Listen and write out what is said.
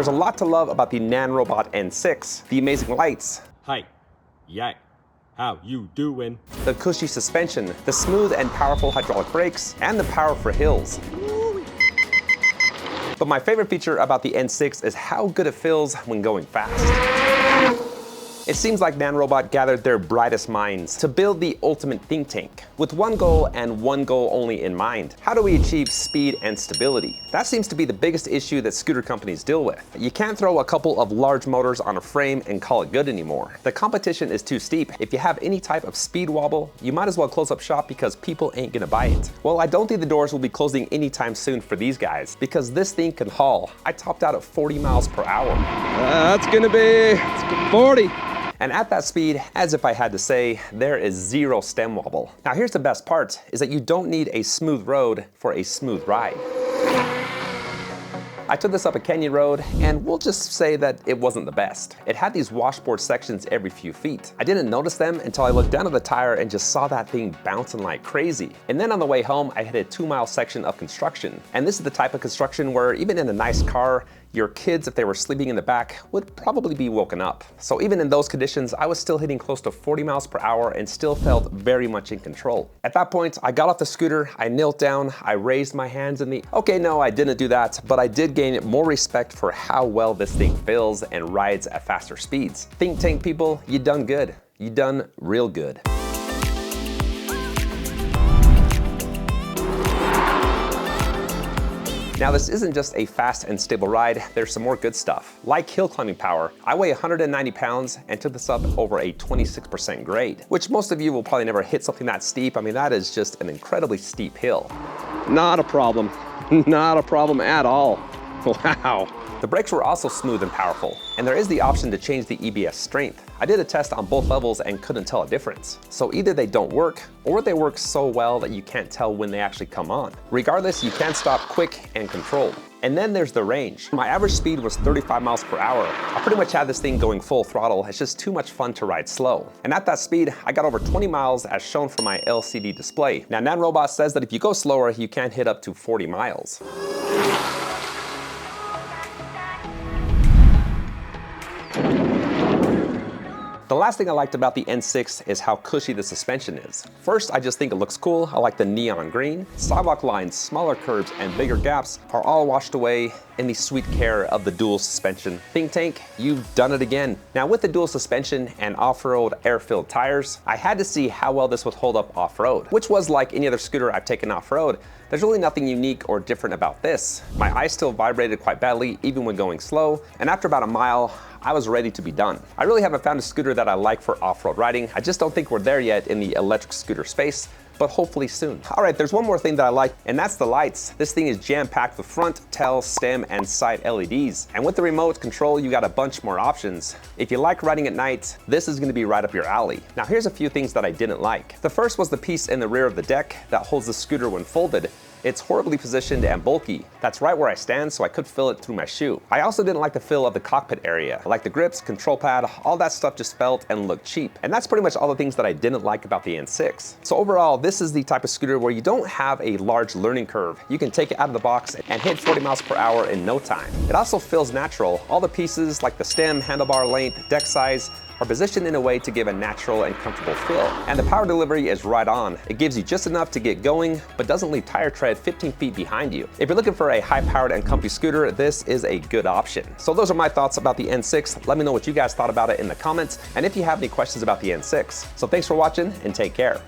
There's a lot to love about the Nanrobot N6, the amazing lights, Hi, yeah, how you doing? the cushy suspension, the smooth and powerful hydraulic brakes, and the power for hills. But my favorite feature about the N6 is how good it feels when going fast. It seems like Nanrobot gathered their brightest minds to build the ultimate think tank, with one goal and one goal only in mind. How do we achieve speed and stability? That seems to be the biggest issue that scooter companies deal with. You can't throw a couple of large motors on a frame and call it good anymore. The competition is too steep. If you have any type of speed wobble, you might as well close up shop because people ain't gonna buy it. Well, I don't think the doors will be closing anytime soon for these guys, because this thing can haul. I topped out at 40 miles per hour. That's gonna be 40. And at that speed, as if I had to say, there is zero stem wobble. Now here's the best part, is that you don't need a smooth road for a smooth ride. I took this up a canyon road, and we'll just say that it wasn't the best. It had these washboard sections every few feet. I didn't notice them until I looked down at the tire and just saw that thing bouncing like crazy. And then on the way home, I hit a 2-mile section of construction. And this is the type of construction where even in a nice car, your kids, if they were sleeping in the back, would probably be woken up. So even in those conditions, I was still hitting close to 40 miles per hour and still felt very much in control. At that point, I got off the scooter, I knelt down, I raised my hands in the, okay, no, I didn't do that, but I did gain more respect for how well this thing feels and rides at faster speeds. Think tank people, you done good. You done real good. Now this isn't just a fast and stable ride, there's some more good stuff. Like hill climbing power, I weigh 190 pounds and took this up over a 26% grade, which most of you will probably never hit something that steep. I mean, that is just an incredibly steep hill. Not a problem. Not a problem at all. Wow. The brakes were also smooth and powerful, and there is the option to change the EBS strength. I did a test on both levels and couldn't tell a difference. So either they don't work, or they work so well that you can't tell when they actually come on. Regardless, you can stop quick and controlled. And then there's the range. My average speed was 35 miles per hour. I pretty much had this thing going full throttle. It's just too much fun to ride slow. And at that speed, I got over 20 miles as shown from my LCD display. Now, Nanrobot says that if you go slower, you can hit up to 40 miles. The last thing I liked about the N6 is how cushy the suspension is. First, I just think it looks cool. I like the neon green. Sidewalk lines, smaller curves, and bigger gaps are all washed away in the sweet care of the dual suspension. Think tank, you've done it again. Now with the dual suspension and off-road air-filled tires, I had to see how well this would hold up off-road, which was like any other scooter I've taken off-road. There's really nothing unique or different about this. My eyes still vibrated quite badly even when going slow, and after about a mile, I was ready to be done. I really haven't found a scooter that I like for off-road riding. I just don't think we're there yet in the electric scooter space, but hopefully soon. All right, there's one more thing that I like, and that's the lights. This thing is jam-packed with front, tail, stem, and side LEDs. And with the remote control, you got a bunch more options. If you like riding at night, this is gonna be right up your alley. Now here's a few things that I didn't like. The first was the piece in the rear of the deck that holds the scooter when folded. It's horribly positioned and bulky. That's right where I stand, so I could feel it through my shoe. I also didn't like the feel of the cockpit area. I like the grips, control pad, all that stuff just felt and looked cheap. And that's pretty much all the things that I didn't like about the N6. So overall, this is the type of scooter where you don't have a large learning curve. You can take it out of the box and hit 40 miles per hour in no time. It also feels natural. All the pieces like the stem, handlebar length, deck size, are positioned in a way to give a natural and comfortable feel. And the power delivery is right on. It gives you just enough to get going, but doesn't leave tire tread 15 feet behind you. If you're looking for a high-powered and comfy scooter, this is a good option. So those are my thoughts about the N6. Let me know what you guys thought about it in the comments, and if you have any questions about the N6. So thanks for watching, and take care.